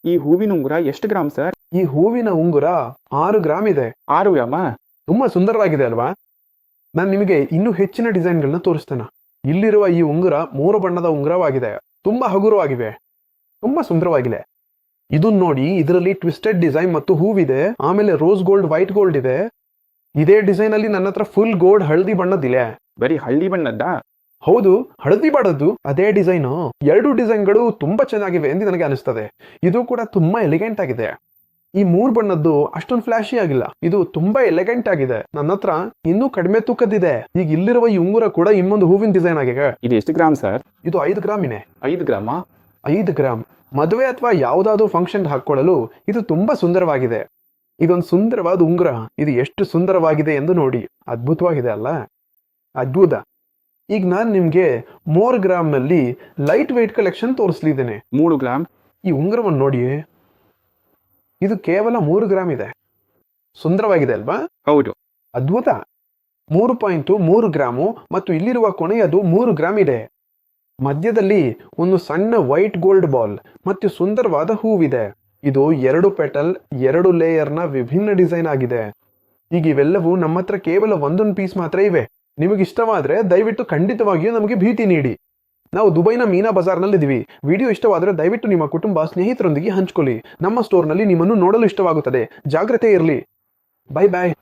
ಈ ಹೂವಿನ ಉಂಗುರ ಎಷ್ಟು ಗ್ರಾಮ್ ಸರ್? ಈ ಹೂವಿನ ಉಂಗುರ 6 ಗ್ರಾಮ್ ಇದೆ. 6 ಗ್ರಾಮ? ತುಂಬಾ ಸುಂದರವಾಗಿದೆ ಅಲ್ವಾ? ನಾನು ನಿಮಗೆ ಇನ್ನೂ ಹೆಚ್ಚಿನ ಡಿಸೈನ್ಗಳನ್ನ ತೋರಿಸ್ತೇನೆ. ಇಲ್ಲಿರುವ ಈ ಉಂಗುರ 3 ಬಣ್ಣದ ಉಂಗುರವಾಗಿದೆ. ತುಂಬಾ ಹಗುರವಾಗಿವೆ, ತುಂಬಾ ಸುಂದರವಾಗಿದೆ. ಇದನ್ನ ನೋಡಿ, ಇದರಲ್ಲಿ ಟ್ವಿಸ್ಟೆಡ್ ಡಿಸೈನ್ ಮತ್ತು ಹೂವಿದೆ. ಆಮೇಲೆ ರೋಸ್ ಗೋಲ್ಡ್, ವೈಟ್ ಗೋಲ್ಡ್ ಇದೆ. ಇದೇ ಡಿಸೈನ್ ಅಲ್ಲಿ ನನ್ನ ಹತ್ರ ಫುಲ್ ಗೋಲ್ಡ್ ಹಳದಿ ಬಣ್ಣದಿದೆ. ಬರೀ ಹಳ್ಳಿ ಬಣ್ಣದ್ದಾ? ಹೌದು, ಹಳದಿ ಬಣ್ಣದ್ದು ಅದೇ ಡಿಸೈನು. 2 ಡಿಸೈನ್ಗಳು ತುಂಬಾ ಚೆನ್ನಾಗಿವೆ ಎಂದು ನನಗೆ ಅನಿಸ್ತದೆ. ಇದು ಕೂಡ ತುಂಬಾ ಎಲಿಗೆಂಟ್ ಆಗಿದೆ. ಈ 3 ಬಣ್ಣದ್ದು ಅಷ್ಟೊಂದು ಫ್ಲಾಶಿ ಆಗಿಲ್ಲ. ಇದು ತುಂಬಾ ಎಲಿಗೆಂಟ್ ಆಗಿದೆ. ನನ್ನ ಹತ್ರ ಇನ್ನೂ ಕಡಿಮೆ ತೂಕದಿದೆ. ಈಗ ಇಲ್ಲಿರುವ ಈ ಉಂಗುರ ಕೂಡ ಇನ್ನೊಂದು ಹೂವಿನ ಡಿಸೈನ್ ಆಗಿದೆ. ಇದು ಎಷ್ಟು ಗ್ರಾಮ್ ಸರ್? ಇದು 5 ಗ್ರಾಮಿನೇ. 5 ಗ್ರಾಮಾ? 5 ಗ್ರಾಮ್. ಮದುವೆ ಅಥವಾ ಯಾವುದಾದ್ರೂ ಫಂಕ್ಷನ್ ಹಾಕೊಳ್ಳಲು ಇದು ತುಂಬಾ ಸುಂದರವಾಗಿದೆ. ಇದೊಂದು ಸುಂದರವಾದ ಉಂಗುರ. ಇದು ಎಷ್ಟು ಸುಂದರವಾಗಿದೆ ಎಂದು ನೋಡಿ. ಅದ್ಭುತವಾಗಿದೆ ಅಲ್ಲ? ಅದ್ಭುತ. ಈಗ ನಾನು ನಿಮ್ಗೆ 3 ಗ್ರಾಮ್ ನಲ್ಲಿ ಲೈಟ್ ವೇಟ್ ಕಲೆಕ್ಷನ್ ತೋರಿಸ್ಲಿದ್ದೇನೆ. 3 ಗ್ರಾಮ್? ಈ ಉಂಗುರವನ್ನು ನೋಡಿ, ಇದು ಕೇವಲ 3 ಗ್ರಾಮ್ ಇದೆ. ಸುಂದರವಾಗಿದೆ ಅಲ್ವಾ? ಹೌದು. ಅದ್ಭುತ. 3.3 ಗ್ರಾಮು ಮತ್ತು ಇಲ್ಲಿರುವ ಕೊನೆಯದು 3 ಗ್ರಾಮ್ ಇದೆ. ಮಧ್ಯದಲ್ಲಿ ಒಂದು ಸಣ್ಣ ವೈಟ್ ಗೋಲ್ಡ್ ಬಾಲ್ ಮತ್ತು ಸುಂದರವಾದ ಹೂವಿದೆ. ಇದು 2 ಪೆಟಲ್ 2 ಲೇಯರ್ನ ವಿಭಿನ್ನ ಡಿಸೈನ್ ಆಗಿದೆ. ಈಗ ಇವೆಲ್ಲವೂ ನಮ್ಮ ಹತ್ರ ಕೇವಲ ಒಂದೊಂದು ಪೀಸ್ ಮಾತ್ರ ಇವೆ. ನಿಮಗೆ ಇಷ್ಟವಾದ್ರೆ ದಯವಿಟ್ಟು ಖಂಡಿತವಾಗಿಯೂ ನಮಗೆ ಭೇಟಿ ನೀಡಿ. ನಾವು ದುಬೈನ ಮೀನಾ ಬಜಾರ್ನಲ್ಲಿದ್ದೀವಿ. ವಿಡಿಯೋ ಇಷ್ಟವಾದರೆ ದಯವಿಟ್ಟು ನಿಮ್ಮ ಕುಟುಂಬ ಸ್ನೇಹಿತರೊಂದಿಗೆ ಹಂಚಿಕೊಳ್ಳಿ. ನಮ್ಮ ಸ್ಟೋರ್ನಲ್ಲಿ ನಿಮ್ಮನ್ನು ನೋಡಲು ಇಷ್ಟವಾಗುತ್ತದೆ. ಜಾಗ್ರತೆ ಇರಲಿ. ಬೈ ಬಾಯ್.